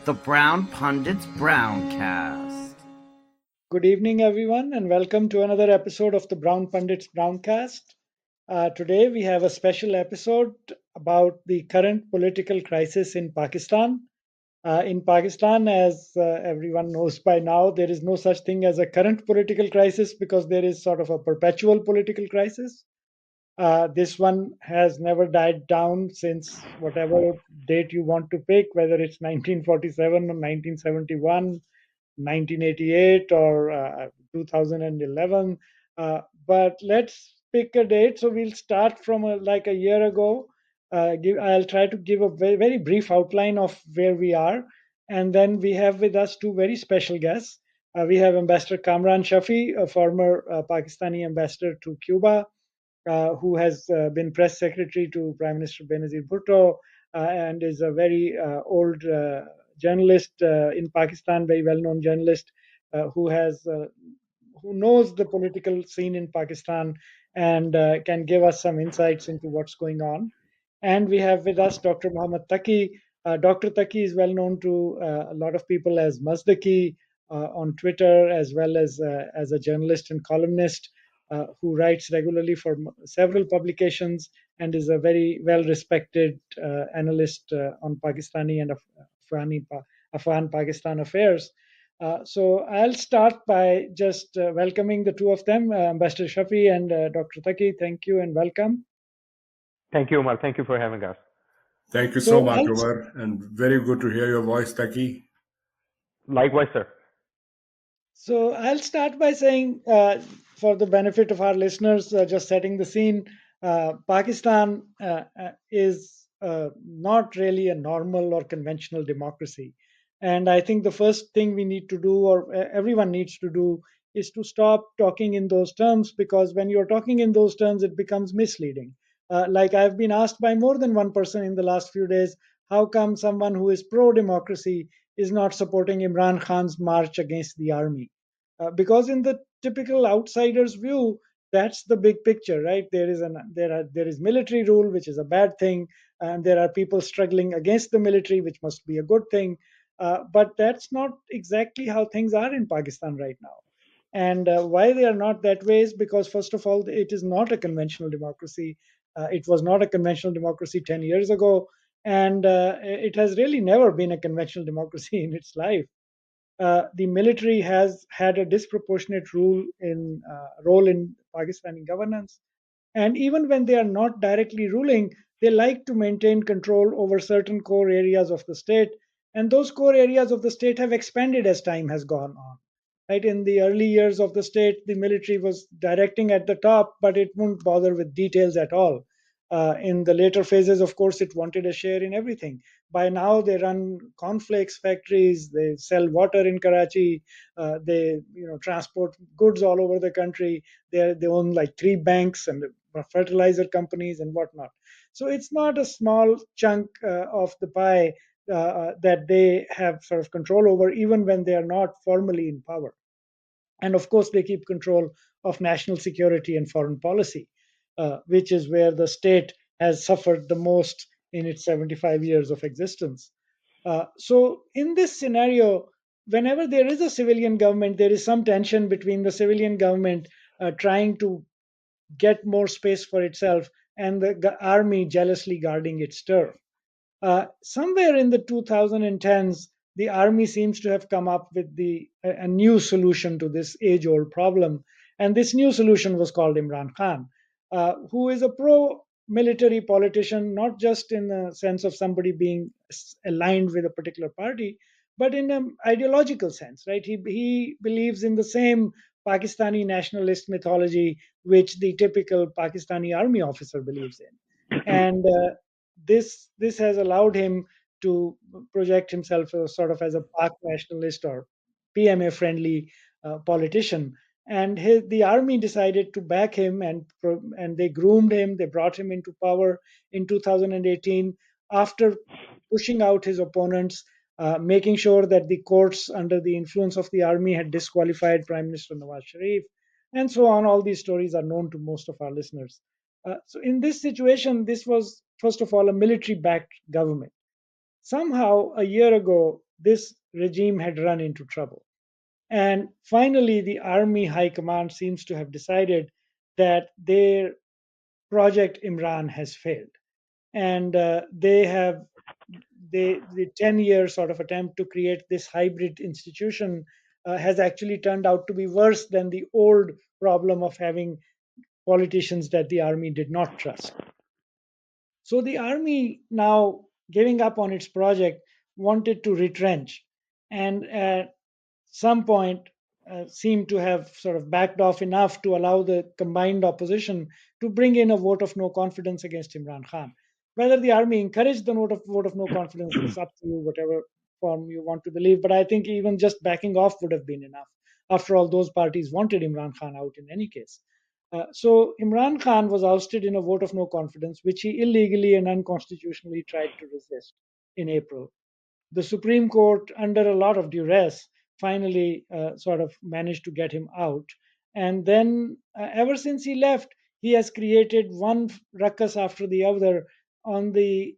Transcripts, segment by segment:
the Brown Pundits Browncast. Good evening, everyone, and welcome to another episode of the Brown Pundits Browncast. Today, we have a special episode about the current political crisis in Pakistan. In Pakistan, as everyone knows by now, there is no such thing as a current political crisis because there is sort of a perpetual political crisis. This one has never died down since whatever date you want to pick, whether it's 1947 or 1971, 1988 or 2011. But let's pick a date. So we'll start from like a year ago. I'll try to give a very, very brief outline of where we are. And then we have with us two very special guests. We have Ambassador Kamran Shafi, a former Pakistani ambassador to Cuba, who has been press secretary to Prime Minister Benazir Bhutto and is a very old journalist in Pakistan, very well-known journalist who knows the political scene in Pakistan and can give us some insights into what's going on. And we have with us Dr. Mohammed Taqi. Dr. Taqi is well known to a lot of people as Mazdaki on Twitter, as well as a journalist and columnist who writes regularly for several publications and is a very well respected analyst on Pakistani and Afghan Pakistan affairs. So I'll start by just welcoming the two of them, Ambassador Shafi and Dr. Taqi. Thank you and welcome. Thank you, Omar. Thank you for having us. Thank you so much, Omar, and very good to hear your voice, Taqi. Likewise, sir. So I'll start by saying, for the benefit of our listeners, just setting the scene, Pakistan is not really a normal or conventional democracy. And I think the first thing we need to do, or everyone needs to do, is to stop talking in those terms, because when you're talking in those terms, it becomes misleading. Like I've been asked by more than one person in the last few days, how come someone who is pro democracy is not supporting Imran Khan's march against the army? Because in the typical outsider's view, that's the big picture, right? There is military rule, which is a bad thing, and there are people struggling against the military, which must be a good thing. But that's not exactly how things are in Pakistan right now. And why they are not that way is because, first of all, it is not a conventional democracy. It was not a conventional democracy 10 years ago, and it has really never been a conventional democracy in its life. The military has had a disproportionate role in Pakistani governance, and even when they are not directly ruling, they like to maintain control over certain core areas of the state, and those core areas of the state have expanded as time has gone on. Right, in the early years of the state, the military was directing at the top, but it wouldn't bother with details at all. In the later phases, of course, it wanted a share in everything. By now, they run cornflakes factories, they sell water in Karachi, they transport goods all over the country. They own like three banks and fertilizer companies and whatnot. So it's not a small chunk of the pie that they have sort of control over, even when they are not formally in power. And of course, they keep control of national security and foreign policy, which is where the state has suffered the most in its 75 years of existence. So, in this scenario, whenever there is a civilian government, there is some tension between the civilian government trying to get more space for itself and the army jealously guarding its turf. Somewhere in the 2010s, the army seems to have come up with a new solution to this age-old problem, and this new solution was called Imran Khan, who is a pro-military politician, not just in the sense of somebody being aligned with a particular party, but in an ideological sense, right? He believes in the same Pakistani nationalist mythology which the typical Pakistani army officer believes in, and this has allowed him to project himself as sort of as a Pak nationalist or PMA friendly politician. And the army decided to back him, and they groomed him. They brought him into power in 2018 after pushing out his opponents, making sure that the courts, under the influence of the army, had disqualified Prime Minister Nawaz Sharif, and so on. All these stories are known to most of our listeners. So, in this situation, this was, first of all, a military backed government. Somehow, a year ago, this regime had run into trouble. And finally, the army high command seems to have decided that their project Imran has failed. And the 10-year sort of attempt to create this hybrid institution has actually turned out to be worse than the old problem of having politicians that the army did not trust. So the army, now giving up on its project, wanted to retrench, and at some point seemed to have sort of backed off enough to allow the combined opposition to bring in a vote of no confidence against Imran Khan. Whether the army encouraged the vote of no confidence is up to you, whatever form you want to believe. But I think even just backing off would have been enough. After all, those parties wanted Imran Khan out in any case. So Imran Khan was ousted in a vote of no confidence, which he illegally and unconstitutionally tried to resist in April. The Supreme Court, under a lot of duress, finally sort of managed to get him out. And then, ever since he left, he has created one ruckus after the other on the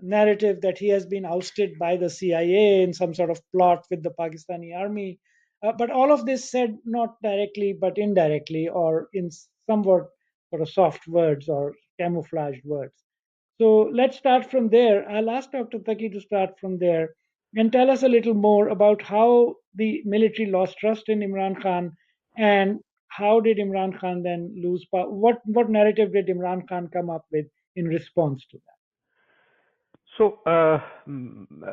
narrative that he has been ousted by the CIA in some sort of plot with the Pakistani army. But all of this said not directly but indirectly, or in somewhat sort of soft words or camouflaged words. So let's start from there. I'll ask Dr. Taqi to start from there and tell us a little more about how the military lost trust in Imran Khan, and how did Imran Khan then lose power? What narrative did Imran Khan come up with in response to that? So,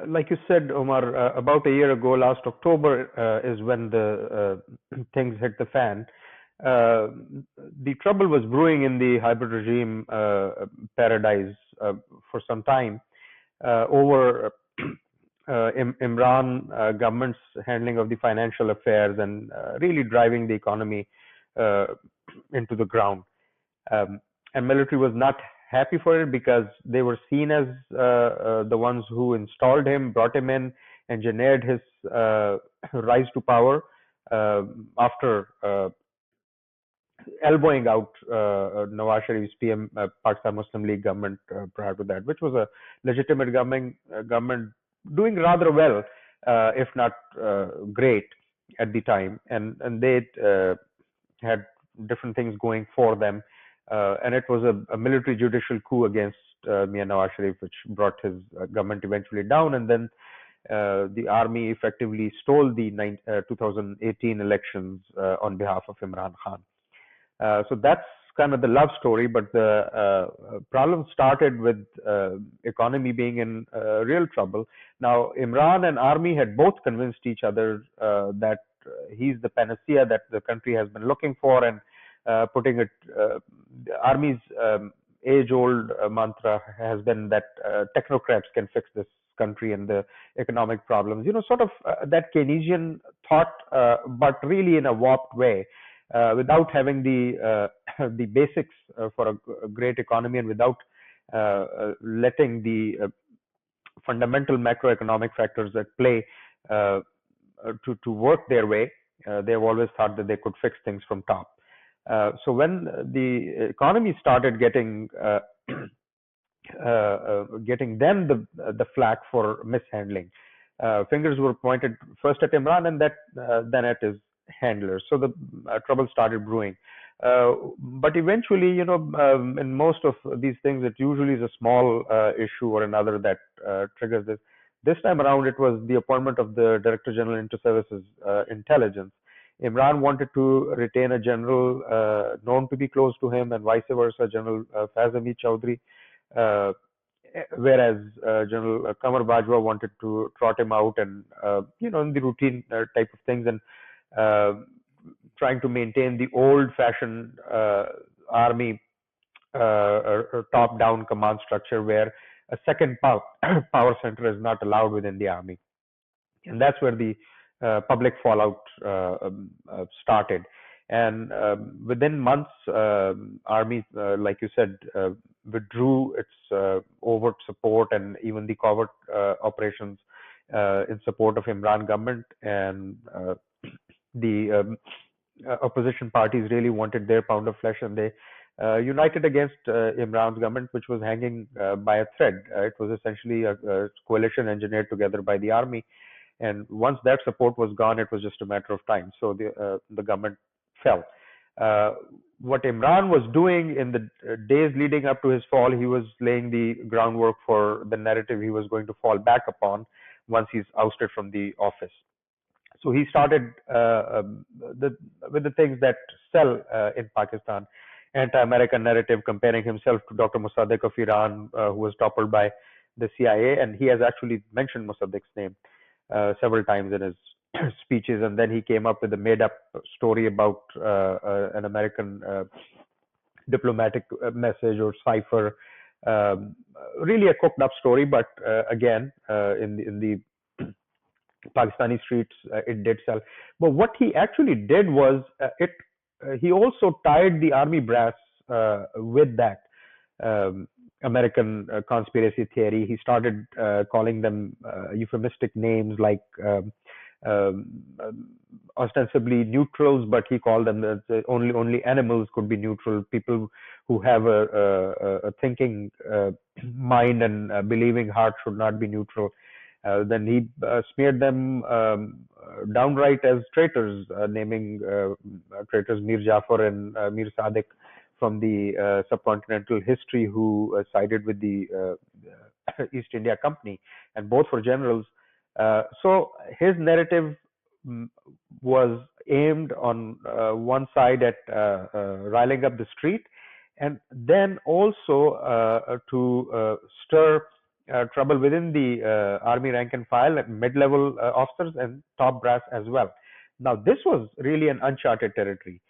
like you said, Omar, about a year ago, last October, is when the things hit the fan. The trouble was brewing in the hybrid regime paradise for some time over Imran government's handling of the financial affairs and really driving the economy uh, into the ground. And military was not happy for it because they were seen as the ones who installed him, brought him in, engineered his rise to power after elbowing out Nawaz Sharif's PM, Pakistan Muslim League government prior to that, which was a legitimate government doing rather well, if not great at the time, and they had different things going for them, and it was a military judicial coup against Mia Nawaz Sharif, which brought his government eventually down, and then the army effectively stole the 2018 elections on behalf of Imran Khan. So that's kind of the love story, but the problem started with economy being in real trouble. Now, Imran and army had both convinced each other that he's the panacea that the country has been looking for, and putting it, the army's age-old mantra has been that technocrats can fix this country and the economic problems. You know, sort of that Keynesian thought, but really in a warped way. Without having the basics for a great economy, and without letting the fundamental macroeconomic factors at play to work their way, they've always thought that they could fix things from top. So when the economy started getting getting them the flack for mishandling, fingers were pointed first at Imran and then at his handlers. So the trouble started brewing. But eventually, you know, in most of these things, it usually is a small issue or another that triggers this. This time around, it was the appointment of the Director General Inter-Services Intelligence. Imran wanted to retain a general known to be close to him, and vice versa, General Faiz Hamid Chowdhury. Whereas General Qamar Bajwa wanted to trot him out, and you know, in the routine type of things, and trying to maintain the old-fashioned army top-down command structure, where a second power center is not allowed within the army, and that's where the public fallout started. And within months, army, like you said, withdrew its overt support and even the covert operations in support of Imran government, and the opposition parties really wanted their pound of flesh, and they united against Imran's government, which was hanging by a thread. It was essentially a coalition engineered together by the army. And once that support was gone, it was just a matter of time. So the government fell. What Imran was doing in the days leading up to his fall, he was laying the groundwork for the narrative he was going to fall back upon once he's ousted from the office. So he started with the things that sell in Pakistan, anti-American narrative, comparing himself to Dr. Mossadegh of Iran, who was toppled by the CIA, and he has actually mentioned Mossadegh's name several times in his speeches. And then he came up with a made-up story about an American diplomatic message or cipher. Really a cooked-up story, but again, in the Pakistani streets, it did sell. But what he actually did was he also tied the army brass with that American conspiracy theory. He started calling them euphemistic names like ostensibly neutrals, but he called them only animals could be neutral. People who have a thinking mind and believing heart should not be neutral. Then he smeared them downright as traitors, naming traitors Mir Jafar and Mir Sadiq from the subcontinental history, who sided with the East India Company, and both were generals. So his narrative was aimed on one side at riling up the street, and then also to stir trouble within the army rank and file, mid-level officers and top brass as well. Now, this was really an uncharted territory.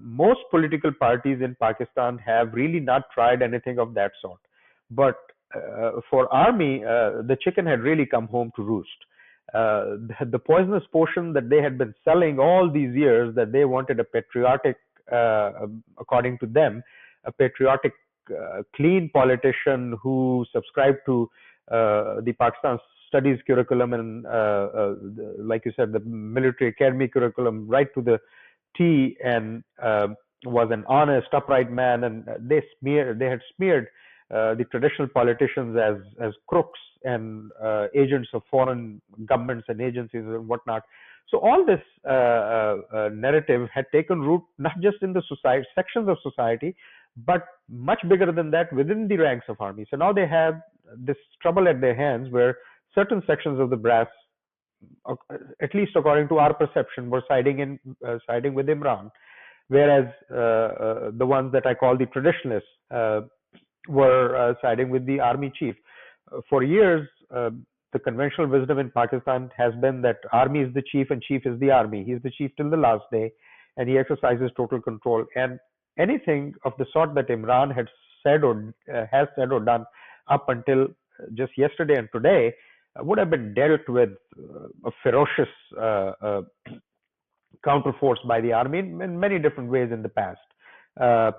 Most political parties in Pakistan have really not tried anything of that sort. But for army, the chicken had really come home to roost. The poisonous potion that they had been selling all these years, that they wanted a patriotic, according to them, a patriotic, clean politician who subscribed to the Pakistan studies curriculum and, like you said, the military academy curriculum right to the T, and was an honest, upright man. And they had smeared the traditional politicians as crooks and agents of foreign governments and agencies and whatnot. So all this narrative had taken root not just in the sections of society, but much bigger than that within the ranks of army. So now they have this trouble at their hands where certain sections of the brass, at least according to our perception, were siding with Imran, whereas the ones that I call the traditionalists were siding with the army chief. For years, the conventional wisdom in Pakistan has been that army is the chief and chief is the army. He is the chief till the last day, and he exercises total control. And anything of the sort that Imran had said or has said or done up until just yesterday and today would have been dealt with a ferocious counterforce by the army in many different ways in the past.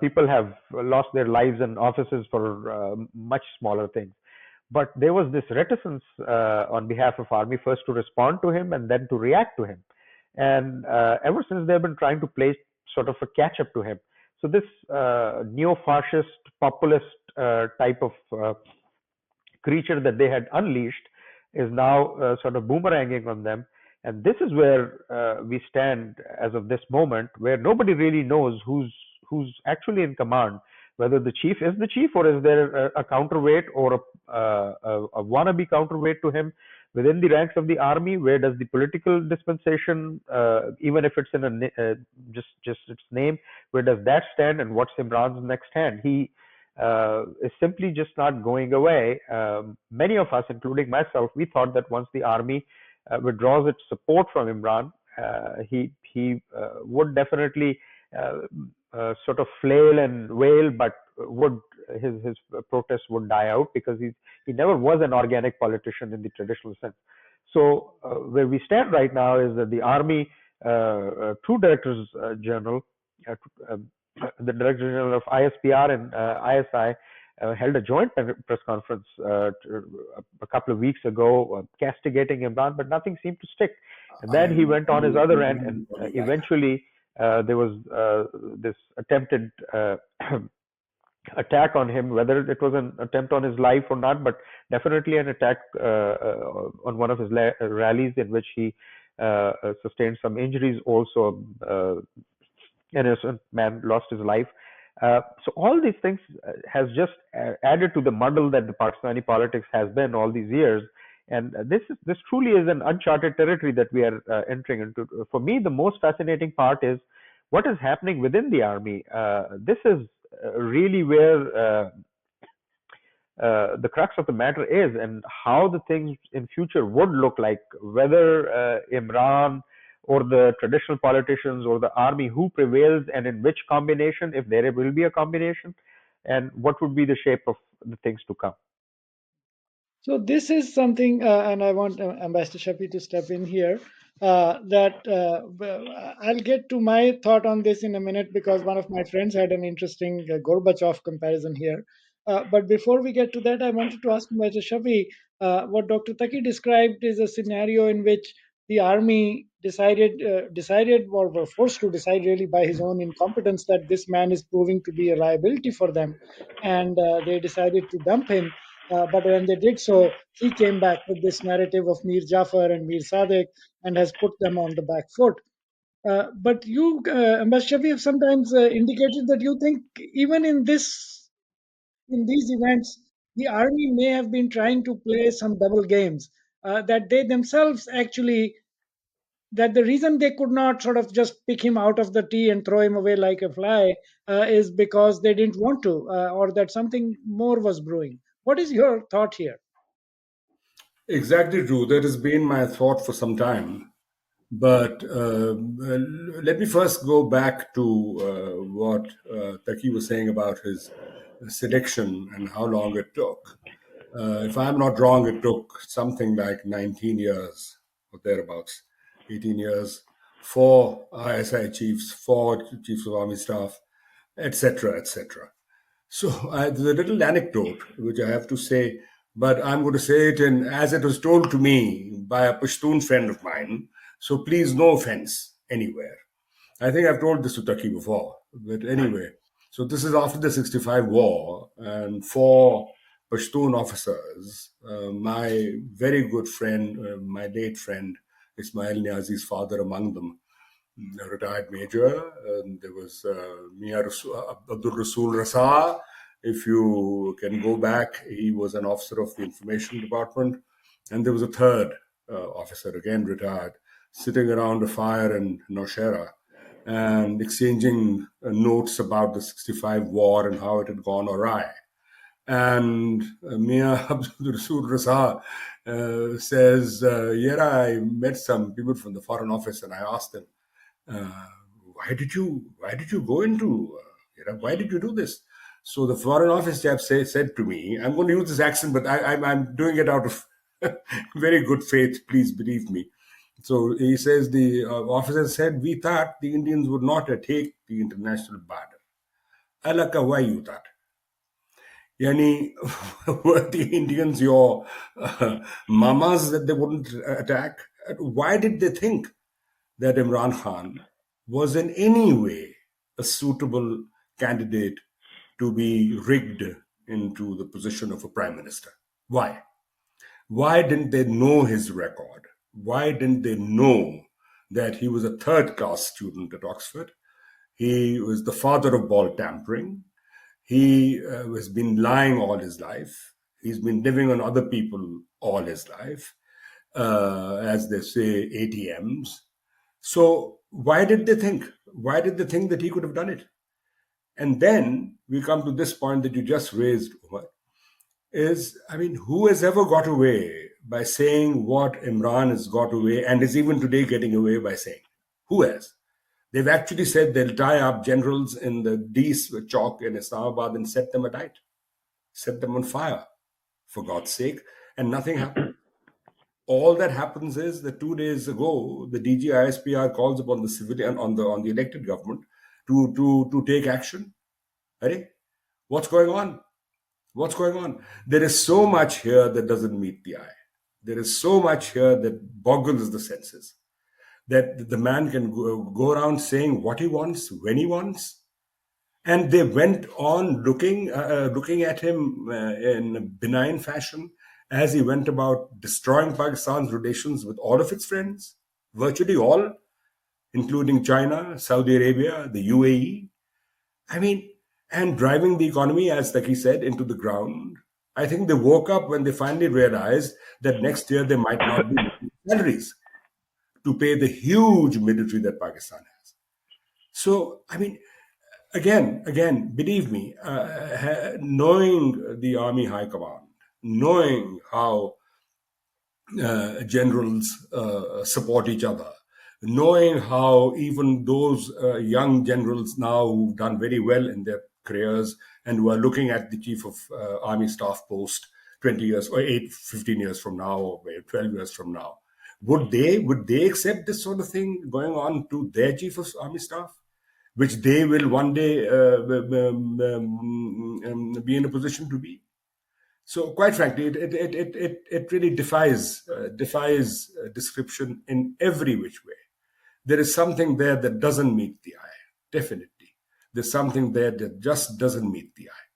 People have lost their lives and offices for much smaller things. But there was this reticence on behalf of army, first to respond to him and then to react to him. And ever since, they've been trying to play sort of a catch-up to him. So this neo-fascist, populist type of creature that they had unleashed is now sort of boomeranging on them. And this is where we stand as of this moment, where nobody really knows who's actually in command, whether the chief is the chief or is there a counterweight or a wannabe counterweight to him within the ranks of the army. Where does the political dispensation, even if it's in just its name, where does that stand, and what's Imran's next hand? He is simply just not going away. Many of us, including myself, we thought that once the army withdraws its support from Imran, he would definitely sort of flail and wail, but his protests would die out, because he never was an organic politician in the traditional sense. So where we stand right now is that the army, two directors general, the director general of ISPR and ISI, held a joint press conference a couple of weeks ago, castigating Imran, but nothing seemed to stick. And then he went on his other end, and eventually there was this attempted attack on him, whether it was an attempt on his life or not, but definitely an attack on one of his rallies in which he sustained some injuries. Also, an innocent man lost his life. So all these things has just added to the muddle that the Pakistani politics has been all these years. And this truly is an uncharted territory that we are entering into. For me, the most fascinating part is what is happening within the army. This is really where the crux of the matter is, and how the things in future would look like, whether Imran or the traditional politicians or the army, who prevails and in which combination, if there will be a combination, and what would be the shape of the things to come. So this is something, and I want Ambassador Shafi to step in here. I'll get to my thought on this in a minute, because one of my friends had an interesting Gorbachev comparison here. But before we get to that, I wanted to ask Ambassador Shafi, what Dr. Taqi described is a scenario in which the army decided or were forced to decide, really by his own incompetence, that this man is proving to be a liability for them, and they decided to dump him. But when they did so, he came back with this narrative of Mir Jafar and Mir Sadek and has put them on the back foot. But you, Ambassador Shafi, have sometimes indicated that you think even in these events, the army may have been trying to play some double games. That they themselves actually, that the reason they could not sort of just pick him out of the tea and throw him away like a fly is because they didn't want to, or that something more was brewing. What is your thought here? Exactly true. That has been my thought for some time. But let me first go back to what Taqi was saying about his selection and how long it took. If I'm not wrong, it took something like 19 years or thereabouts, 18 years, for ISI chiefs, for chiefs of army staff, etc., etc. So there's a little anecdote which I have to say, but I'm going to say it in as it was told to me by a Pashtun friend of mine. So please, no offense anywhere. I think I've told this to Taqi before, but anyway. So this is after the 65 war, and four Pashtun officers, my very good friend, my late friend, Ismail Niazi's father among them, a retired major. There was Mia Abdul Rasul Rasa. If you can go back, he was an officer of the information department. And there was a third officer, again retired, sitting around a fire in Nowshera and exchanging notes about the 65 war and how it had gone awry. And Mia Abdul Rasul Rasa says, yeah, I met some people from the Foreign Office and I asked them, why did you go into why did you do this? So the Foreign Office chap said to me, I'm going to use this accent, but I'm doing it out of very good faith, please believe me. So he says, the officer said, we thought the Indians would not take the international border. Alaka, why you thought? Yani, were the Indians your mamas that they wouldn't attack? Why did they think that Imran Khan was in any way a suitable candidate to be rigged into the position of a prime minister? Why? Why didn't they know his record? Why didn't they know that he was a third-class student at Oxford? He was the father of ball tampering. He has been lying all his life. He's been living on other people all his life, as they say, ATMs. So why did they think? Why did they think that he could have done it? And then we come to this point that you just raised, Omar, is, I mean, who has ever got away by saying what Imran has got away and is even today getting away by saying? Who has? They've actually said they'll tie up generals in the Dees chalk in Islamabad and set them alight, set them on fire, for God's sake, and nothing happened. All that happens is that 2 days ago, the DG ISPR calls upon the civilian on the elected government to take action. Right? What's going on? What's going on? There is so much here that doesn't meet the eye. There is so much here that boggles the senses. That the man can go around saying what he wants, when he wants. And they went on looking at him in a benign fashion as he went about destroying Pakistan's relations with all of its friends, virtually all, including China, Saudi Arabia, the UAE. I mean, and driving the economy, as Taqi said, into the ground. I think they woke up when they finally realized that next year they might not be making salaries to pay the huge military that Pakistan has. So, I mean, again, believe me, knowing the army high command, knowing how generals support each other, knowing how even those young generals now who've done very well in their careers and who are looking at the chief of army staff post 20 years or 15 years from now or 12 years from now, would they accept this sort of thing going on to their chief of army staff, which they will one day be in a position to be? So, quite frankly, it really defies description in every which way. There is something there that doesn't meet the eye. Definitely, there's something there that just doesn't meet the eye.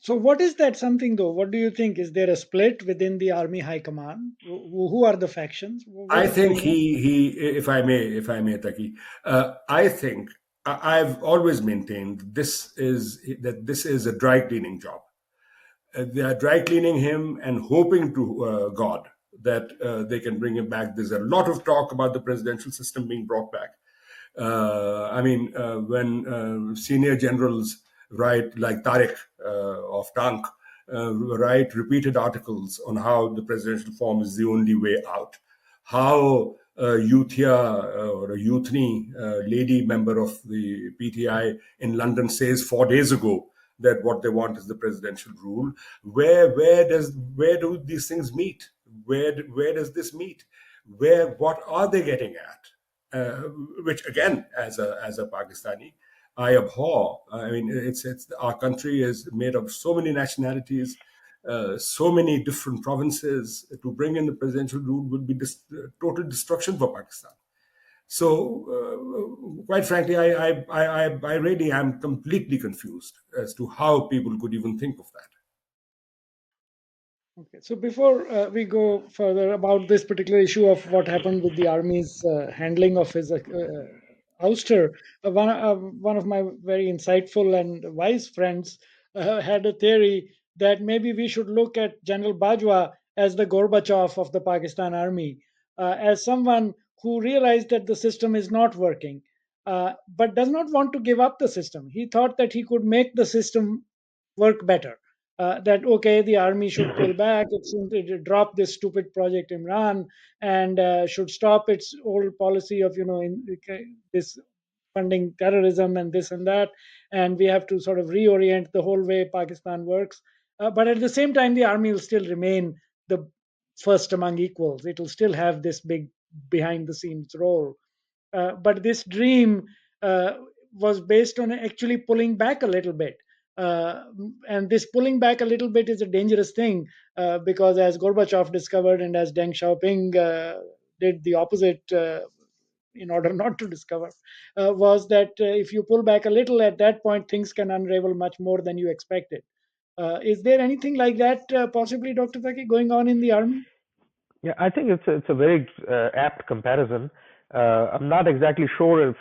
So, what is that something though? What do you think? Is there a split within the army high command? Who are the factions? What I is think going on? he, if I may, Taki, I think I've always maintained this is a dry cleaning job. They are dry cleaning him and hoping to God that they can bring him back. There's a lot of talk about the presidential system being brought back. When senior generals write, like Tariq of Tank, write repeated articles on how the presidential form is the only way out, how Youthia or a Youthni lady member of the PTI in London says 4 days ago that what they want is the presidential rule. Where do these things meet? Where does this meet? What are they getting at? Which again, as a Pakistani, I abhor. I mean, it's our country is made of so many nationalities, so many different provinces. To bring in the presidential rule would be total destruction for Pakistan. So, quite frankly, I really am completely confused as to how people could even think of that. Okay, so before we go further about this particular issue of what happened with the army's handling of his ouster, one of my very insightful and wise friends had a theory that maybe we should look at General Bajwa as the Gorbachev of the Pakistan army, as someone who realized that the system is not working, but does not want to give up the system. He thought that he could make the system work better, that okay, the army should pull back, it drop this stupid project Imran, and should stop its old policy of this funding terrorism and this and that, and we have to sort of reorient the whole way Pakistan works. But at the same time, the army will still remain the first among equals. It will still have this big behind the scenes role. But this dream was based on actually pulling back a little bit. And this pulling back a little bit is a dangerous thing, because as Gorbachev discovered and as Deng Xiaoping did the opposite, in order not to discover, was that if you pull back a little, at that point things can unravel much more than you expected. Is there anything like that, possibly, Dr. Taki, going on in the army? Yeah, I think it's a very apt comparison. I'm not exactly sure if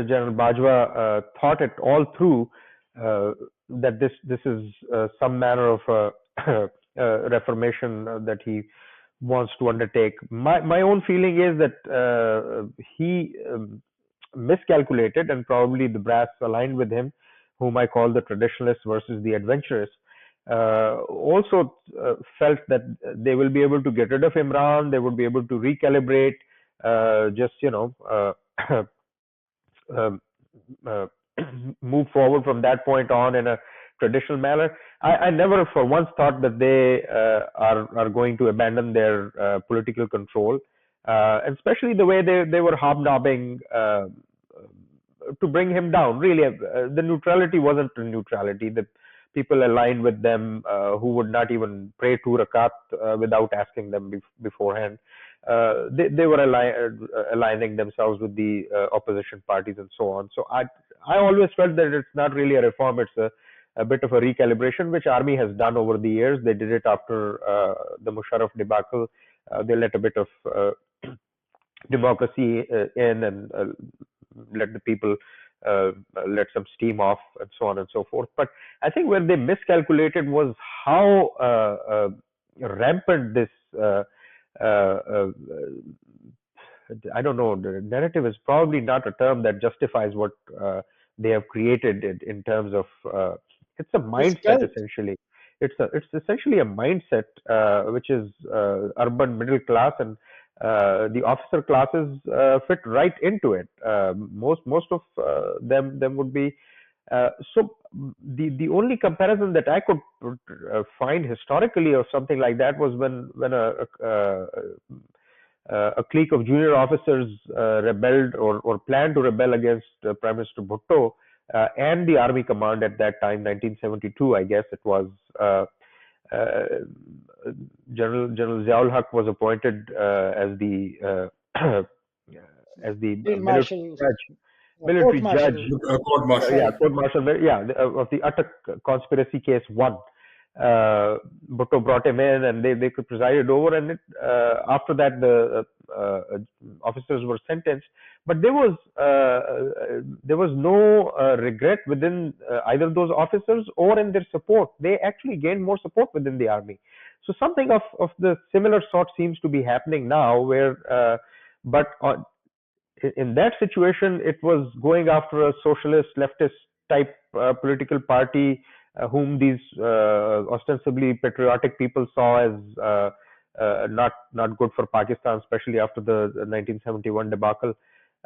General Bajwa thought it all through, that this is some manner of reformation that he wants to undertake. My own feeling is that he miscalculated, and probably the brass aligned with him, whom I call the traditionalists versus the adventurers, also felt that they will be able to get rid of Imran, they would be able to recalibrate, just um, uh, move forward from that point on in a traditional manner. I never for once thought that they are going to abandon their political control, and especially the way they were hobnobbing to bring him down. Really, the neutrality wasn't a neutrality. The people aligned with them who would not even pray 2 rakat without asking them beforehand. They were aligning themselves with the opposition parties and so on. So I always felt that it's not really a reform; it's a bit of a recalibration, which army has done over the years. They did it after the Musharraf debacle. They let a bit of democracy in and let the people uh, let some steam off and so on and so forth. But I think where they miscalculated was how rampant this uh, uh, I don't know. The narrative is probably not a term that justifies what they have created in terms of. It's a This mindset cult. essentially. It's essentially a mindset which is urban middle class, and the officer classes fit right into it. Most of them would be. So the only comparison that I could find historically of something like that was when a clique of junior officers rebelled or planned to rebel against Prime Minister Bhutto and the army command at that time, 1972, I guess it was. Uh, General Ziaul Haq was appointed as the Field Marshal, Court military judge, Marshal. Court martial. yeah, Right. court martial, of the Atak conspiracy case one. Bhutto brought him in, and they presided over, and after that the officers were sentenced. But there was no regret within either those officers or in their support. They actually gained more support within the army. So something of the similar sort seems to be happening now, where but in that situation, it was going after a socialist, leftist type political party whom these ostensibly patriotic people saw as not good for Pakistan, especially after the 1971 debacle.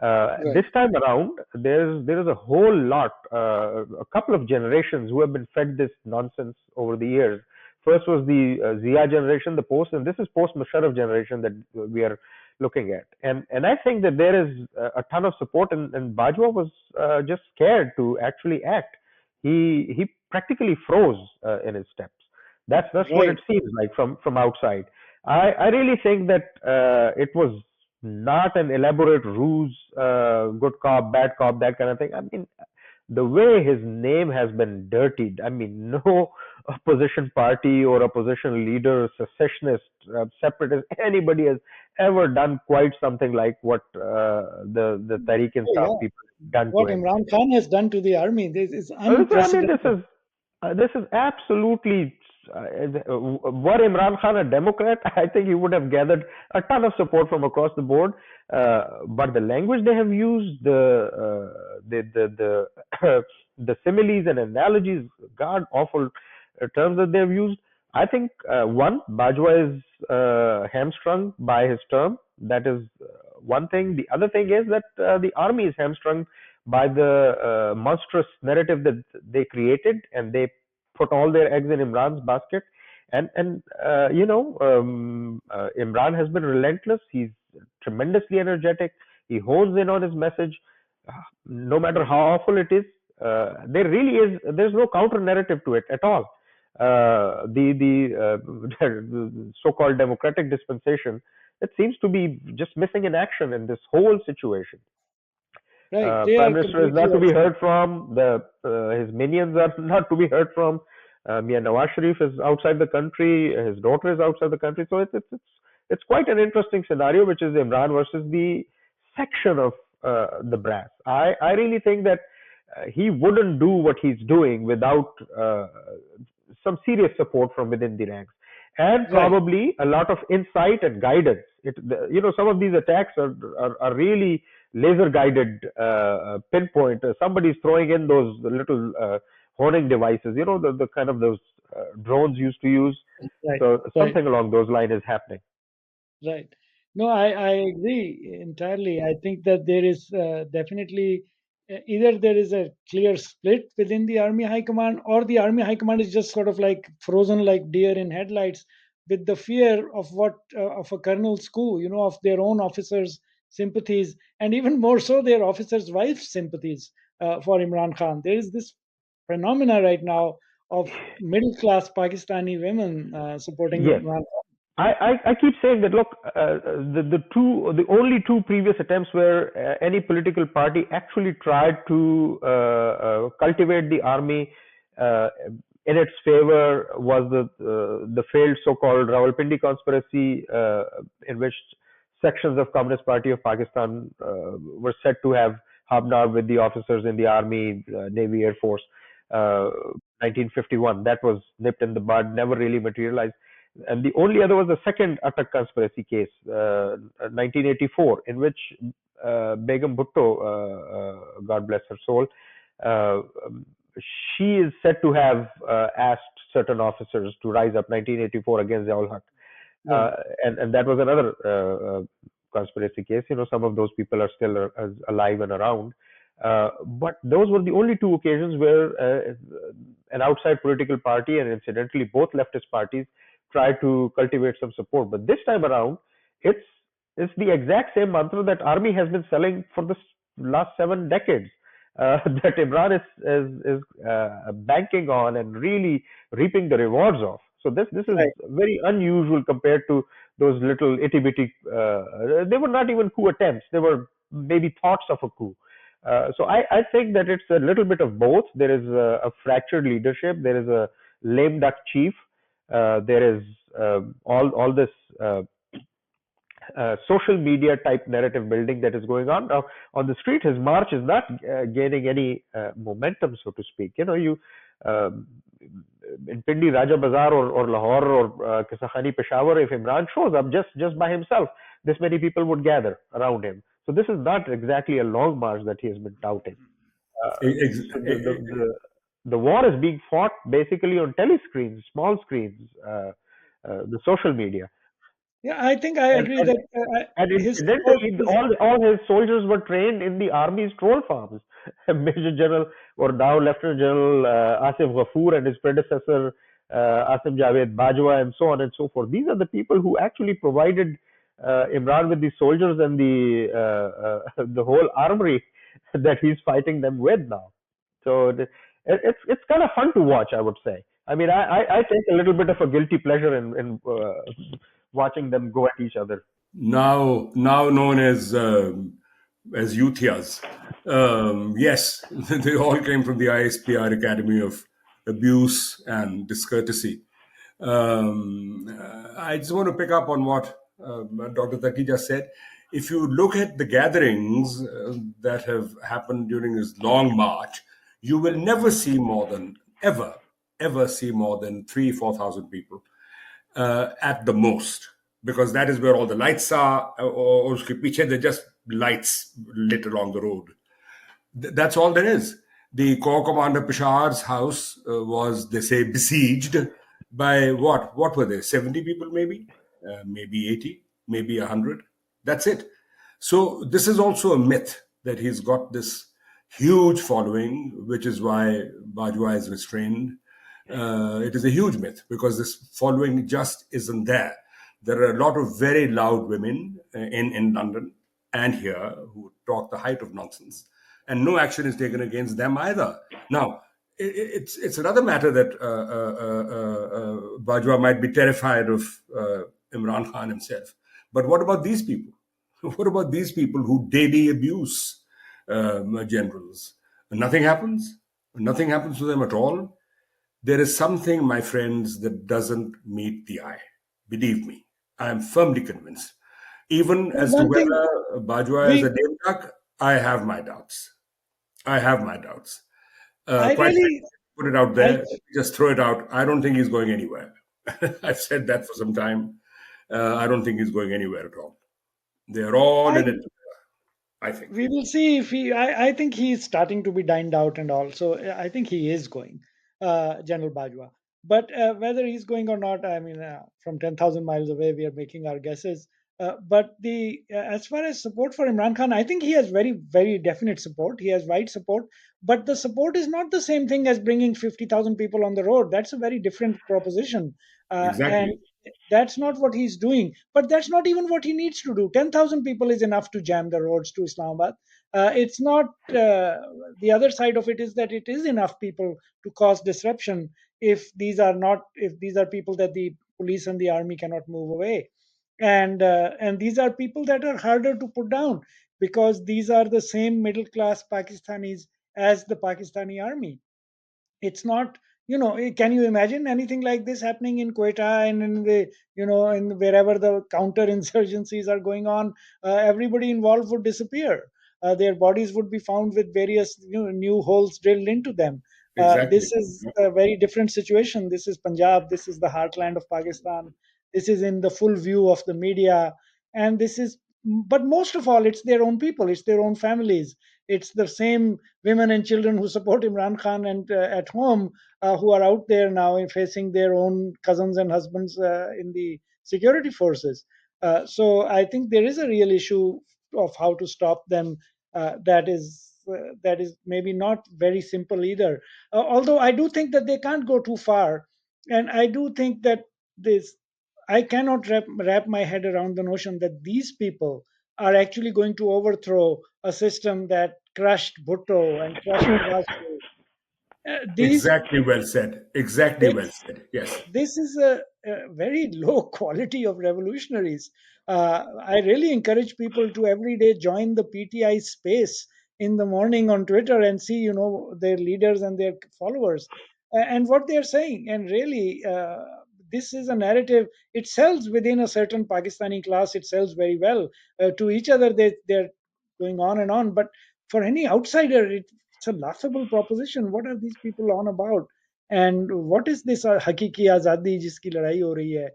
Right. This time around, there is a whole lot, a couple of generations who have been fed this nonsense over the years. First was the Zia generation, the post, and this is post Musharraf generation that we are looking at. And I think that there is a ton of support, and Bajwa was just scared to actually act. He practically froze in his steps. That's what Right. it seems like from outside. I really think that it was not an elaborate ruse, good cop, bad cop, that kind of thing. I mean, the way his name has been dirtied, I mean, no opposition party or opposition leader, secessionist, separatist, anybody has ever done quite something like what the Tariq Oh, Insaf yeah. people done to What him. Imran Khan has done to the army, this is I mean, unprecedented. this is absolutely. Were Imran Khan a Democrat, I think he would have gathered a ton of support from across the board. But the language they have used, the similes and analogies, god awful terms that they have used. I think one, Bajwa is hamstrung by his term. That is one thing. The other thing is that the army is hamstrung by the monstrous narrative that they created, and they put all their eggs in Imran's basket. And Imran has been relentless. He's tremendously energetic. He hones in on his message, no matter how awful it is. There really is. There's no counter narrative to it at all. The so-called democratic dispensation, it seems to be just missing in action in this whole situation. Right. They Prime are Minister is completely not to be absent. heard from. His minions are not to be heard from. Mia Nawaz Sharif is outside the country. His daughter is outside the country. So it's quite an interesting scenario, which is Imran versus the section of the brass. I really think that he wouldn't do what he's doing without some serious support from within the ranks, and Right. probably a lot of insight and guidance. Some of these attacks are really laser guided, pinpoint. Somebody's throwing in those little honing devices, the kind of those drones used to use. Right. So Right. something along those lines is happening. Right. No, I agree entirely. I think that there is definitely either there is a clear split within the Army High Command, or the Army High Command is just sort of like frozen like deer in headlights with the fear of what of a colonel's coup, of their own officers' sympathies, and even more so their officers' wives' sympathies for Imran Khan. There is this phenomena right now of middle class Pakistani women supporting Yes. Imran Khan. I keep saying that look, the only two previous attempts where any political party actually tried to cultivate the army uh, in its favor was the failed so-called Rawalpindi conspiracy, in which sections of Communist Party of Pakistan were said to have hobnobbed with the officers in the army, navy, air force. Uh, 1951. That was nipped in the bud, never really materialized. And the only other was the second Atak conspiracy case, 1984, in which Begum Bhutto, God bless her soul, uh, um, she is said to have asked certain officers to rise up 1984 against Zaul Haq. Right. And that was another conspiracy case. You know, some of those people are still alive and around. But those were the only two occasions where an outside political party and incidentally both leftist parties tried to cultivate some support. But this time around, it's it's the exact same mantra that army has been selling for the last 7 decades. That Imran is banking on and really reaping the rewards of. So this is Right. very unusual compared to those little itty bitty. They were not even coup attempts. They were maybe thoughts of a coup. So I think that it's a little bit of both. There is a fractured leadership. There is a lame duck chief. There is all this social media type narrative building that is going on now on the street. His march is not gaining any momentum, so to speak. You know, you um, in Pindi, Raja Bazar, or Lahore, or Kisakhani, Peshawar, if Imran shows up just by himself, this many people would gather around him. So this is not exactly a long march that he has been touting. Ex- So the war is being fought basically on telescreens, small screens, the social media. Yeah, I think I And, agree and that And his support incidentally, is all his soldiers were trained in the army's troll farms. Major General, or now Lieutenant General Asif Ghafoor, and his predecessor Asim Javed Bajwa, and so on and so forth. These are the people who actually provided Imran with the soldiers and the whole armory that he's fighting them with now. So it's kind of fun to watch, I would say. I mean, I take a little bit of a guilty pleasure in watching them go at each other. now known as Youthias. Yes, they all came from the ISPR Academy of Abuse and Discourtesy. I just want to pick up on what Dr. Taqi just said. If you look at the gatherings that have happened during this long march, you will never see more than ever see more than 3,000-4,000 people at the most, because that is where all the lights are. Or uske piche, they're just lights lit along the road. That's all there is. The Corps Commander Peshawar's house was, they say, besieged by what? What were they? 70 people, maybe? Maybe 80, maybe 100. That's it. So this is also a myth that he's got this huge following, which is why Bajwa is restrained. It is a huge myth because this following just isn't there. There are a lot of very loud women in London and here who talk the height of nonsense, and no action is taken against them either. Now, it's another matter that Bajwa might be terrified of Imran Khan himself. But what about these people? What about these people who daily abuse generals? Nothing happens. Nothing happens to them at all. There is something, my friends, that doesn't meet the eye. Believe me, I am firmly convinced. Even as to one thing whether Bajwa is a we lame duck, I have my doubts. I have my doubts. I Quite frankly, really put it out I there, just throw it out. I don't think he's going anywhere. I've said that for some time. I don't think he's going anywhere at all. They're all I in it, I think. we will see if I think he's starting to be dined out and all. So I think he is going, General Bajwa. But whether he's going or not, I mean, from 10,000 miles away, we are making our guesses. But the as far as support for Imran Khan, I think he has very, very definite support. He has wide support, but the support is not the same thing as bringing 50,000 people on the road. That's a very different proposition, and Exactly. that's not what he's doing. But that's not even what he needs to do. 10,000 people is enough to jam the roads to Islamabad. It's not. The other side of it is that it is enough people to cause disruption if these are not, if these are people that the police and the army cannot move away. And these are people that are harder to put down because these are the same middle class Pakistanis as the Pakistani army. It's not, can you imagine anything like this happening in Quetta and in the, in wherever the counter insurgencies are going on? Everybody involved would disappear. Their bodies would be found with various new holes drilled into them. Exactly. This is a very different situation. This is Punjab, this is the heartland of Pakistan, this is in the full view of the media. And this is, but most of all, it's their own people, it's their own families, it's the same women and children who support Imran Khan and at home, who are out there now and facing their own cousins and husbands in the security forces. So I think there is a real issue of how to stop them. That is maybe not very simple either. Although I do think that they can't go too far, and I do think that this. I cannot wrap my head around the notion that these people are actually going to overthrow a system that crushed Bhutto and crushed Nawaz Sharif. These Exactly well said. Exactly well it's said. Yes. this is a very low quality of revolutionaries. I really encourage people to every day join the PTI space in the morning on Twitter and see, their leaders and their followers and what they are saying. And really, this is a narrative. It sells within a certain Pakistani class. It sells very well. To each other, they're going on and on. But for any outsider, it's a laughable proposition. What are these people on about? And what is this hakiki azadi jiski ladai ho rahi hai?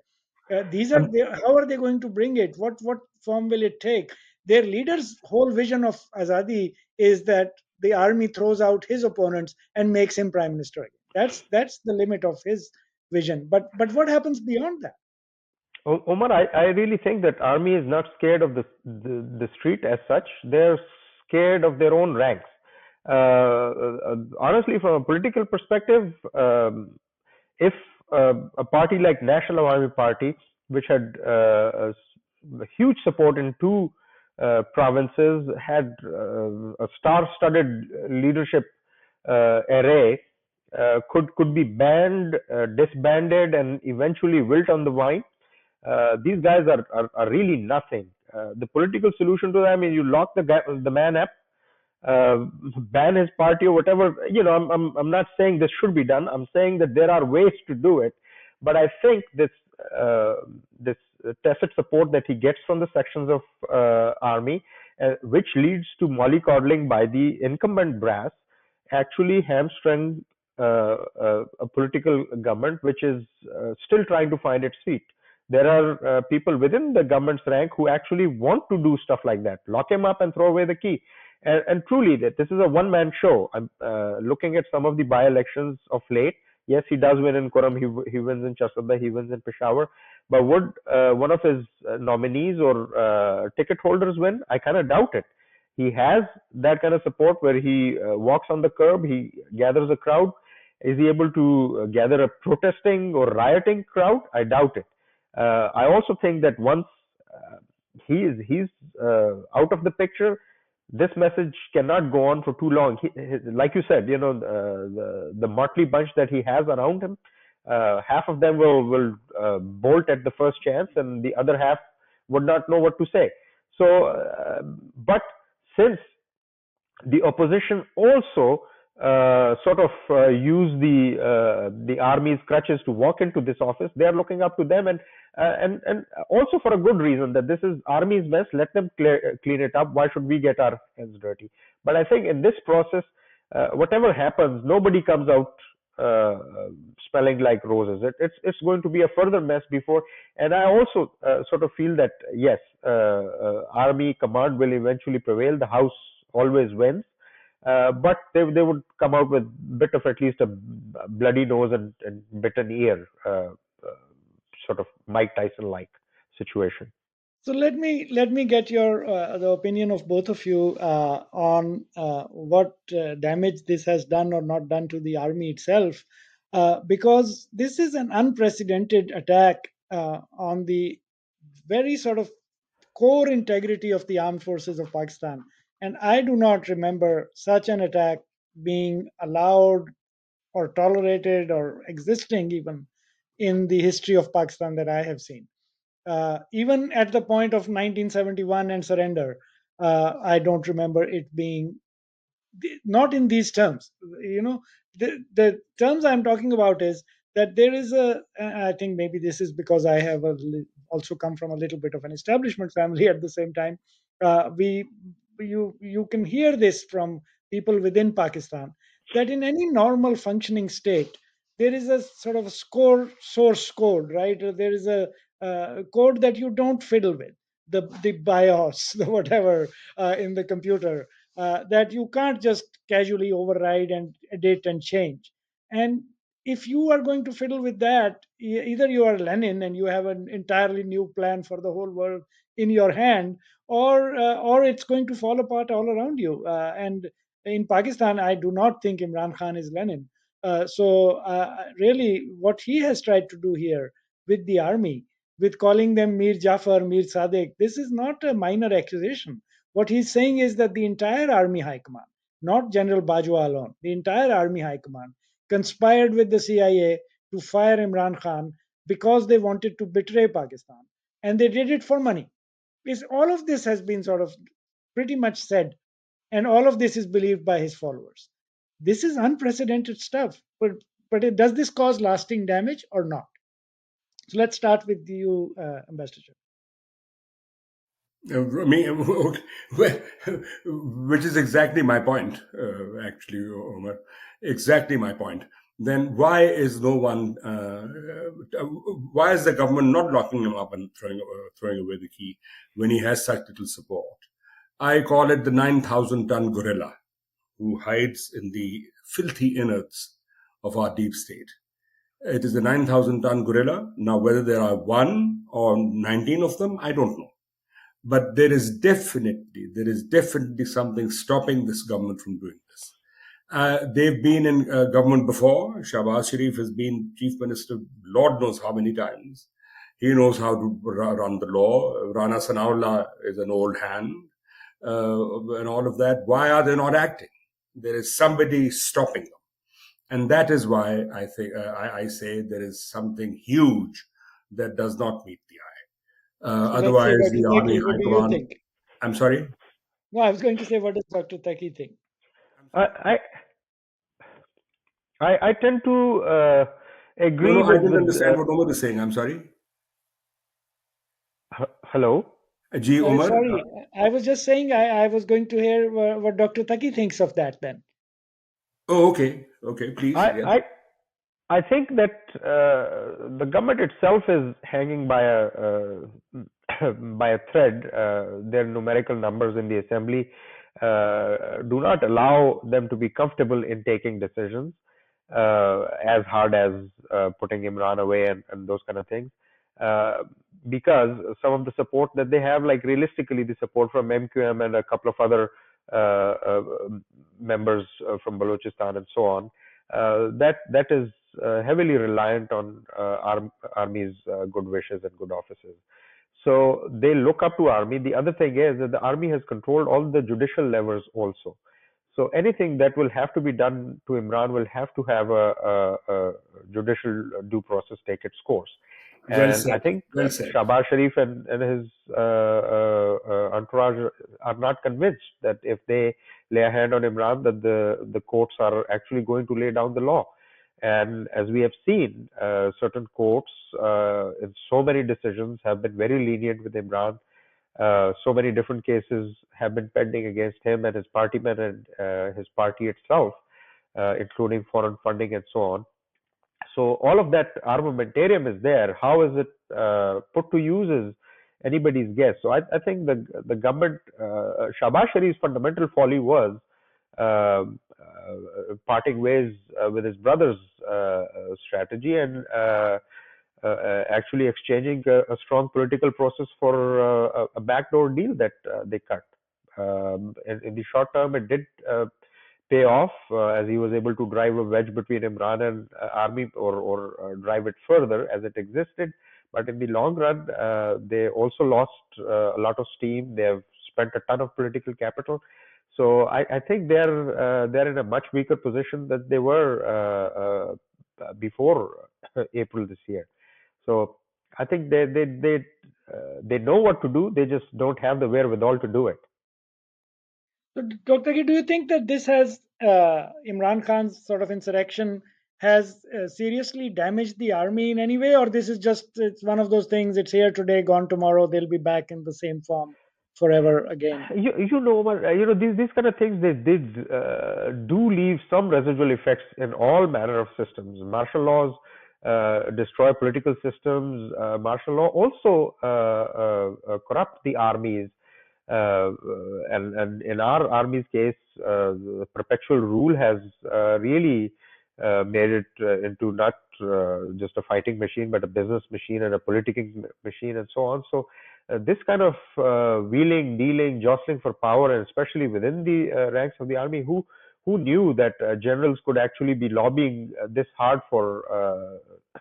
These are And how are they going to bring it? What form will it take? Their leader's whole vision of azadi is that the army throws out his opponents and makes him prime minister again. That's the limit of his vision. But what happens beyond that? Omar, I really think that army is not scared of the street as such. They're scared of their own ranks. Honestly, from a political perspective, if a party like National Army Party, which had a huge support in two provinces, had a star-studded leadership array, could be banned, disbanded, and eventually wilt on the vine. These guys are really nothing. The political solution to them is you lock the man up, uh, ban his party or whatever. I'm not saying this should be done. I'm saying that there are ways to do it. But I think uh, this tacit support that he gets from the sections of army, which leads to mollycoddling by the incumbent brass, actually hamstring a political government which is still trying to find its feet. There are people within the government's rank who actually want to do stuff like that, lock him up and throw away the key. And truly, that this is a one-man show. I'm looking at some of the by-elections of late. Yes, he does win in Kuram, he wins in Chasada, he wins in Peshawar. But would one of his nominees or ticket holders win? I kind of doubt it. He has that kind of support where he walks on the curb, he gathers a crowd. Is he able to gather a protesting or rioting crowd? I doubt it. I also think that once uh, he's out of the picture, this message cannot go on for too long. Like you said, the motley bunch that he has around him, half of them will bolt at the first chance, and the other half would not know what to say. So, but since the opposition also sort of use the army's crutches to walk into this office, they are looking up to them, and also for a good reason, that this is army's mess. Let them clean it up. Why should we get our hands dirty? But I think in this process, whatever happens, nobody comes out uh, smelling like roses. It's going to be a further mess before. And I also sort of feel that yes, army command will eventually prevail. The house always wins. But they would come out with a bit of at least a bloody nose and bitten ear, sort of Mike Tyson like situation. So let me get your the opinion of both of you on what damage this has done or not done to the army itself, because this is an unprecedented attack on the very sort of core integrity of the armed forces of Pakistan. And I do not remember such an attack being allowed or tolerated or existing even in the history of Pakistan that I have seen. Even at the point of 1971 and surrender, I don't remember it being not in these terms. The terms I'm talking about is that there is I think maybe this is because I have also come from a little bit of an establishment family at the same time. We you can hear this from people within Pakistan, that in any normal functioning state there is a sort of source code, right? There is a code that you don't fiddle with, the BIOS, the whatever, in the computer, that you can't just casually override and edit and change. And if you are going to fiddle with that, either you are Lenin and you have an entirely new plan for the whole world in your hand, or it's going to fall apart all around you. And in Pakistan, I do not think Imran Khan is Lenin. Really, what he has tried to do here with the army, with calling them Mir Jafar, Mir Sadiq, this is not a minor accusation. What he's saying is that the entire army high command, not General Bajwa alone, the entire army high command conspired with the CIA to fire Imran Khan because they wanted to betray Pakistan. And they did it for money. All of this has been sort of pretty much said, and all of this is believed by his followers. This is unprecedented stuff. Does this cause lasting damage or not? So let's start with you, Ambassador. Which is exactly my point, actually, Omar. Exactly my point. Then why is no one? Why is the government not locking him up and throwing away the key when he has such little support? I call it the 9,000-ton gorilla who hides in the filthy innards of our deep state. It is the 9,000-ton gorilla. Now, whether there are 1 or 19 of them, I don't know. But there is definitely something stopping this government from doing this. They've been in government before. Shahbaz Sharif has been chief minister, Lord knows how many times. He knows how to run the law. Rana Sanaullah is an old hand, and all of that. Why are they not acting? There is somebody stopping them. And that is why I think I say there is something huge that does not meet the eye. Otherwise, the army high command. Think? I'm sorry. No, I was going to say, what does Dr. Taqi think? I tend to agree. No, I didn't understand what Omar is saying. I'm sorry. Hello. Omar. Sorry, I was just saying I was going to hear what Dr. Taqi thinks of that then. Oh, okay. Okay, please. I think that the government itself is hanging by a thread. Their numerical numbers in the assembly do not allow them to be comfortable in taking decisions as hard as putting Imran away and those kind of things. Because some of the support that they have, like realistically, the support from MQM and a couple of other members from Balochistan and so on, that is heavily reliant on army's good wishes and good offices. So they look up to army. The other thing is that the army has controlled all the judicial levers also. So anything that will have to be done to Imran will have to have a judicial due process take its course. And I think Shahbaz Sharif and his entourage are not convinced that if they lay a hand on Imran, that the courts are actually going to lay down the law. And as we have seen, certain courts in so many decisions have been very lenient with Imran. So many different cases have been pending against him and his partymen and his party itself, including foreign funding and so on. So all of that armamentarium is there. How is it put to use is anybody's guess. So I think the government, Shahbaz Sharif's fundamental folly was parting ways with his brother's strategy and actually exchanging a strong political process for a backdoor deal that they cut. In the short term, it did pay off as he was able to drive a wedge between Imran and army or drive it further as it existed. But in the long run, they also lost a lot of steam. They have spent a ton of political capital. So I think they're in a much weaker position than they were before April this year. So I think they know what to do. They just don't have the wherewithal to do it. So, Dr. Taqi, do you think that this has Imran Khan's sort of insurrection has seriously damaged the army in any way, or this is just it's one of those things? It's here today, gone tomorrow. They'll be back in the same form forever again. You know, Omar, these kind of things they did do leave some residual effects in all manner of systems. Martial laws destroy political systems. Martial law also corrupt the armies. And in our army's case, the perpetual rule has really made it into not just a fighting machine, but a business machine and a politicking machine, and so on. So this kind of wheeling, dealing, jostling for power, and especially within the ranks of the army, who knew that generals could actually be lobbying this hard for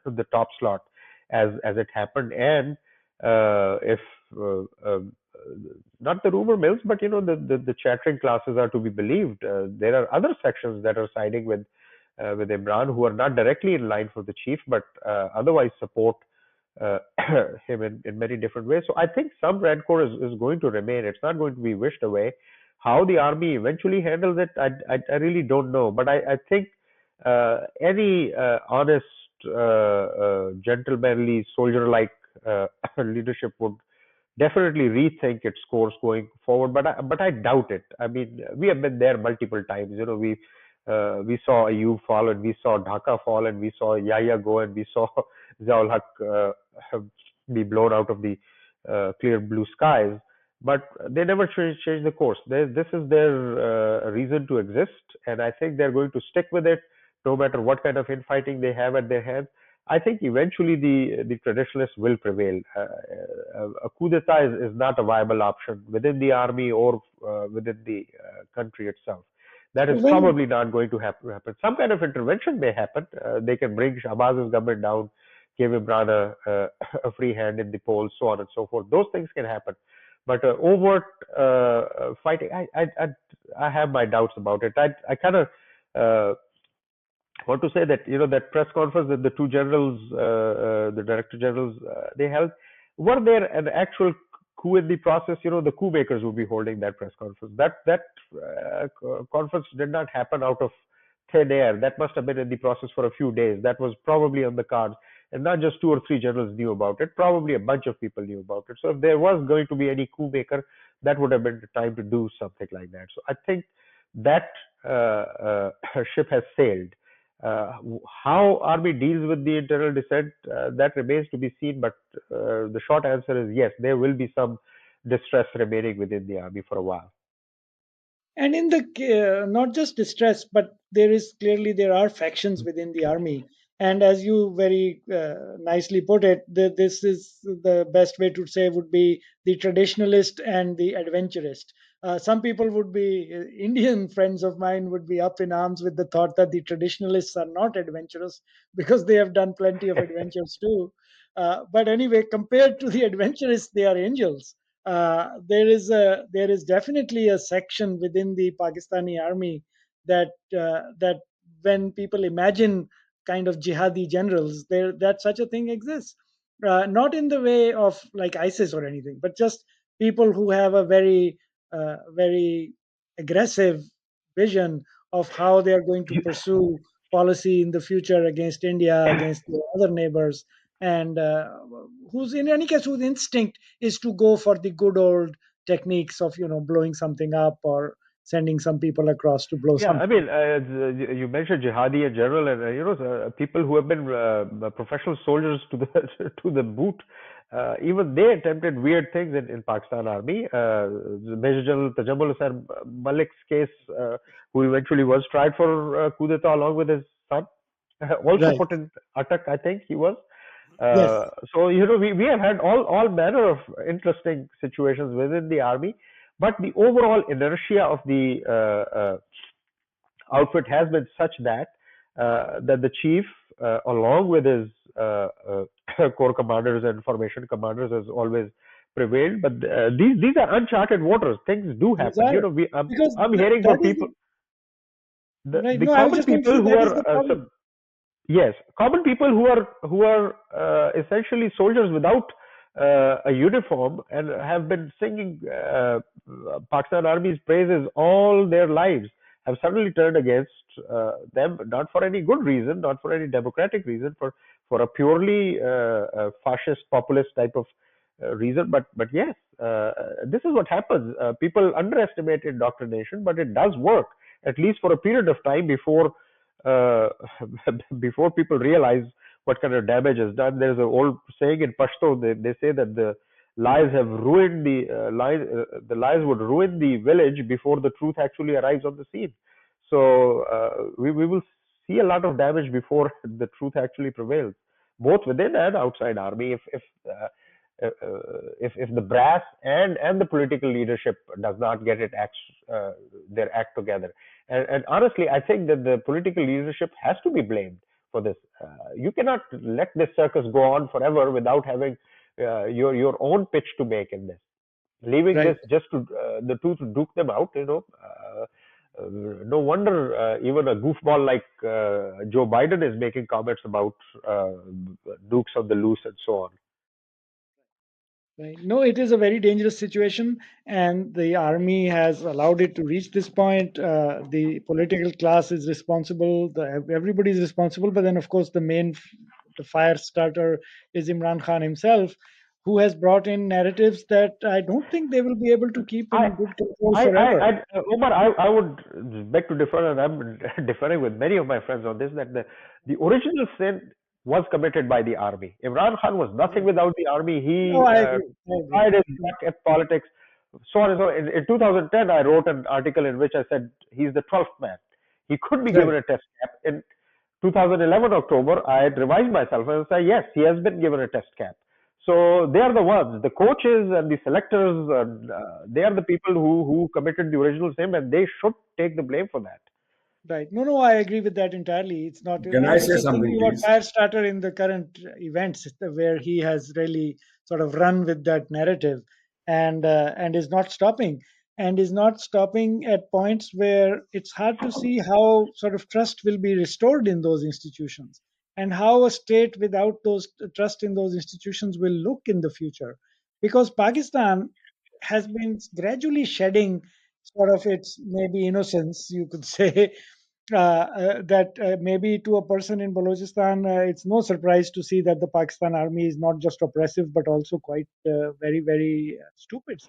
the top slot as it happened, and if not the rumor mills, but the chattering classes are to be believed. There are other sections that are siding with Imran, who are not directly in line for the chief, but otherwise support him in many different ways. So I think some rancor is going to remain. It's not going to be wished away. How the army eventually handles it, I really don't know. But I think any honest, gentlemanly, soldier-like leadership would definitely rethink its course going forward. But I doubt it. I mean, we have been there multiple times. We saw Ayub fall, and we saw Dhaka fall, and we saw Yahya go, and we saw Zaul Haq be blown out of the clear blue skies. But they never change the course. This is their reason to exist, and I think they're going to stick with it, no matter what kind of infighting they have at their hands. I think eventually the traditionalists will prevail. A coup d'etat is not a viable option within the army or within the country itself. That is probably not going to happen. Some kind of intervention may happen. They can bring Shahbaz's government down, give Imran a free hand in the polls, so on and so forth. Those things can happen. But overt fighting, I have my doubts about it. I kind of want to say that that press conference that the two generals, the director generals, they held, were there an actual coup in the process? The coup makers will be holding that press conference. That conference did not happen out of thin air. That must have been in the process for a few days. That was probably on the cards, and not just 2 or 3 generals knew about it. Probably a bunch of people knew about it. So if there was going to be any coup maker, that would have been the time to do something like that. So I think that ship has sailed. How army deals with the internal dissent, that remains to be seen. But the short answer is yes, there will be some distress remaining within the army for a while. And in the not just distress, but there are factions within the army. And as you very nicely put it, this is the best way to say would be the traditionalist and the adventurist. Some people would be, Indian friends of mine would be up in arms with the thought that the traditionalists are not adventurous because they have done plenty of adventures too. But anyway, compared to the adventurous, they are angels. There is definitely a section within the Pakistani army that when people imagine kind of jihadi generals, that such a thing exists. Not in the way of like ISIS or anything, but just people who have a very aggressive vision of how they are going to pursue policy in the future against India, against the other neighbors, and whose in any case whose instinct is to go for the good old techniques of blowing something up or sending some people across to blow something. I mean, you mentioned jihadi in general, and people who have been professional soldiers to the to the boot. Even they attempted weird things in Pakistan Army. Major General Tajammul Hussain Malik's case, who eventually was tried for coup d'etat along with his son, also put in attack. I think he was. Yes. So we have had all manner of interesting situations within the army, but the overall inertia of the outfit has been such that that the chief, along with his corps commanders and formation commanders, has always prevailed. But these are uncharted waters. Things do happen. I'm hearing from people. The common people who are Yes, common people who are essentially soldiers without a uniform and have been singing Pakistan Army's praises all their lives have suddenly turned against them, not for any good reason, not for any democratic reason, for a purely fascist populist type of reason. But yes, this is what happens. People underestimate indoctrination, but it does work at least for a period of time before uh, before people realize what kind of damage is done. There's an old saying in Pashto. They say that the lies have ruined the lies would ruin the village before the truth actually arrives on the scene. So we will see a lot of damage before the truth actually prevails, both within and outside army. If the brass and the political leadership does not get their act together, and honestly, I think that the political leadership has to be blamed for this. You cannot let this circus go on forever without having your own pitch to make in this. Leaving Right. this just to the two to duke them out, no wonder even a goofball like Joe Biden is making comments about dukes on the loose and so on. Right. No, it is a very dangerous situation, and the army has allowed it to reach this point. The political class is responsible. Everybody is responsible, but then, of course, the fire starter is Imran Khan himself, who has brought in narratives that I don't think they will be able to keep I, in good control forever. Omar, I would beg to differ, and I'm differing with many of my friends on this, that the original sin was committed by the army. Imran Khan was nothing without the army. No, He I agree. I agree. tried his luck at politics, so on and so on. In 2010, I wrote an article in which I said he's the 12th man. He could be Right. given a test cap. In 2011 October, I had revised myself and said, yes, he has been given a test cap. So they are the ones, the coaches and the selectors, they are the people who committed the original sin, and they should take the blame for that. Right. No, no, I agree with that entirely. It's not. Can I'm I say just something, thinking about please? Firestarter in the current events, where he has really sort of run with that narrative, and is not stopping, and is not stopping at points where it's hard to see how sort of trust will be restored in those institutions, and how a state without those trust in those institutions will look in the future, because Pakistan has been gradually shedding sort of its maybe innocence, you could say, that maybe to a person in Balochistan, it's no surprise to see that the Pakistan army is not just oppressive but also quite very, very stupid.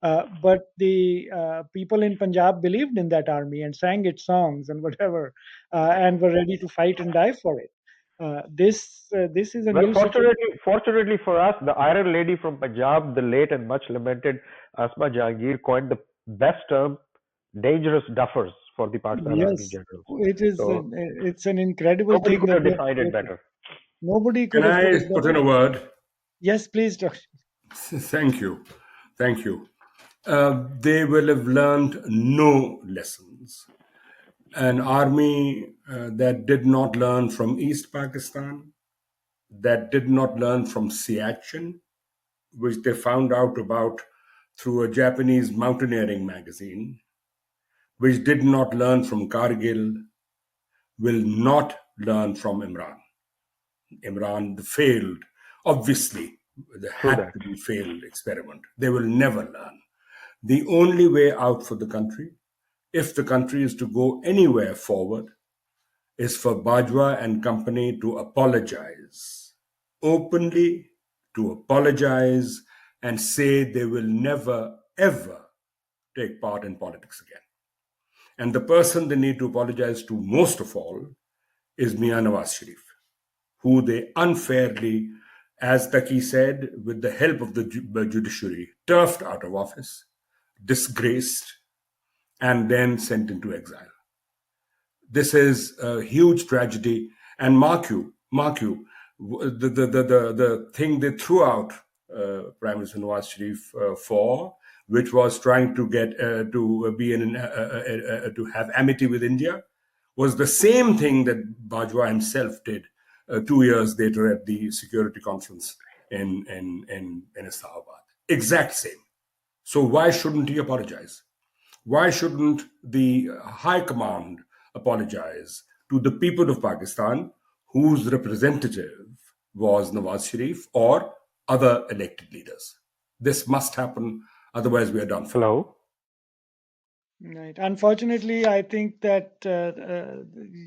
But the people in Punjab believed in that army and sang its songs and whatever, and were ready to fight and die for it. This is a Well, new situation. fortunately for us, the Iron Lady from Punjab, the late and much lamented Asma Jahangir, coined the best term, dangerous duffers, for the Pakistan Army Yes, generals. it is. So It's an incredible nobody thing could that have they have defined it created. better. Nobody Can could have put I it put in better. a word? Yes, please, Dr. Thank you. Thank you. They will have learned no lessons. An army that did not learn from East Pakistan, that did not learn from Siachen, which they found out about through a Japanese mountaineering magazine, which did not learn from Kargil, will not learn from Imran. Imran, the failed, obviously, the True had that. to be failed experiment. They will never learn. The only way out for the country, if the country is to go anywhere forward, is for Bajwa and company to apologize openly, to apologize and say they will never, ever take part in politics again. And the person they need to apologize to most of all is Mian Nawaz Sharif, who they unfairly, as Taqi said, with the help of the judiciary, turfed out of office, disgraced, and then sent into exile. This is a huge tragedy. And mark you, the thing they threw out Prime Minister Nawaz Sharif for, which was trying to get to have amity with India, was the same thing that Bajwa himself did 2 years later at the Security Conference in Islamabad. Exact same. So why shouldn't he apologize? Why shouldn't the High Command apologize to the people of Pakistan whose representative was Nawaz Sharif or other elected leaders. This must happen, otherwise we are done for. Hello? Right. Unfortunately, I think that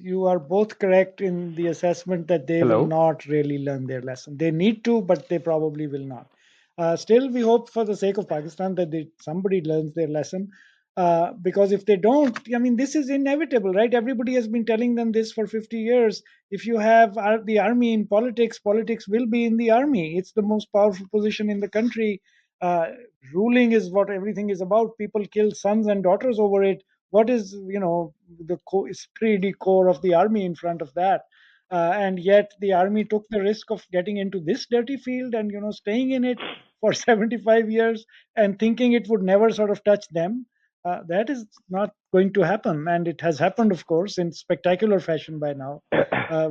you are both correct in the assessment that they will Hello? not really learn their lesson. They need to, but they probably will not. Still, we hope for the sake of Pakistan that somebody learns their lesson. Because if they don't, I mean, this is inevitable, right? Everybody has been telling them this for 50 years. If you have the army in politics, politics will be in the army. It's the most powerful position in the country. Uh, Ruling is what everything is about. People kill sons and daughters over it. What is, the pretty core of the army in front of that? And yet the army took the risk of getting into this dirty field and staying in it for 75 years and thinking it would never sort of touch them. That is not going to happen, and it has happened, of course, in spectacular fashion by now,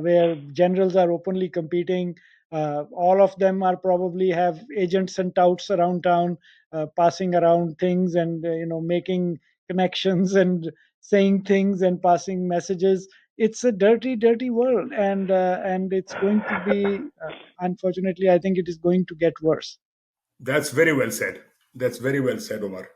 where generals are openly competing. All of them are probably have agents and touts around town, passing around things and making connections and saying things and passing messages. It's a dirty, dirty world, and it's going to be. Unfortunately, I think it is going to get worse. That's very well said. That's very well said, Omar.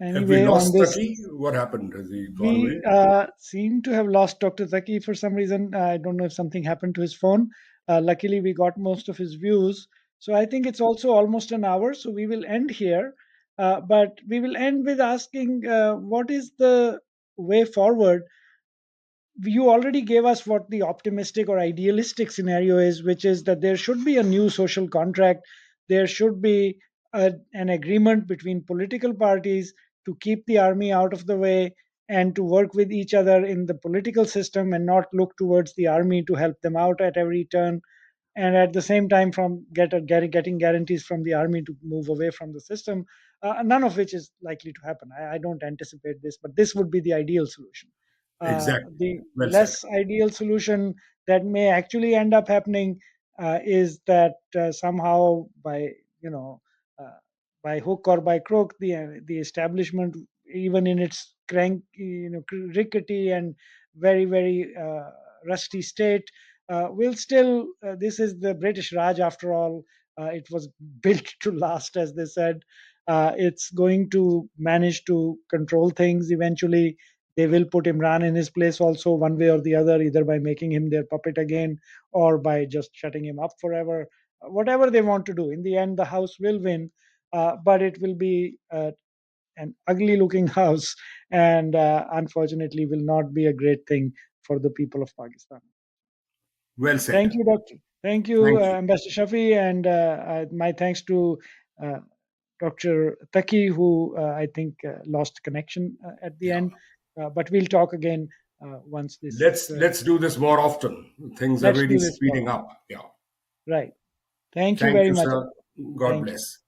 Have we Anyway, on lost this, Taqi? What happened? Has he gone we away? seem to have lost Dr. Taqi for some reason. I don't know if something happened to his phone. Luckily, we got most of his views. So I think it's also almost an hour. So we will end here. But we will end with asking what is the way forward? You already gave us what the optimistic or idealistic scenario is, which is that there should be a new social contract. There should be an agreement between political parties to keep the army out of the way and to work with each other in the political system and not look towards the army to help them out at every turn, and at the same time from getting guarantees from the army to move away from the system, none of which is likely to happen. I don't anticipate this, but this would be the ideal solution. Exactly. The Well said. less ideal solution that may actually end up happening is that somehow you know uh, by hook or by crook, the establishment, even in its rickety and very, very rusty state, will still, this is the British Raj after all. It was built to last, as they said. It's going to manage to control things eventually. They will put Imran in his place also, one way or the other, either by making him their puppet again or by just shutting him up forever. Whatever they want to do, in the end, the house will win, but it will be an ugly looking house, and unfortunately will not be a great thing for the people of Pakistan. Well said. Thank you, Doctor. Thank you, Thank you. Ambassador Shafi, and my thanks to uh, Dr. Taqi, who I think lost connection at the Yeah. end. But we'll talk again once this. Let's do this more often. Things are Let's really do this more. speeding up. Yeah. Right. Thank you Thank very you, much. sir. God Thank you. bless.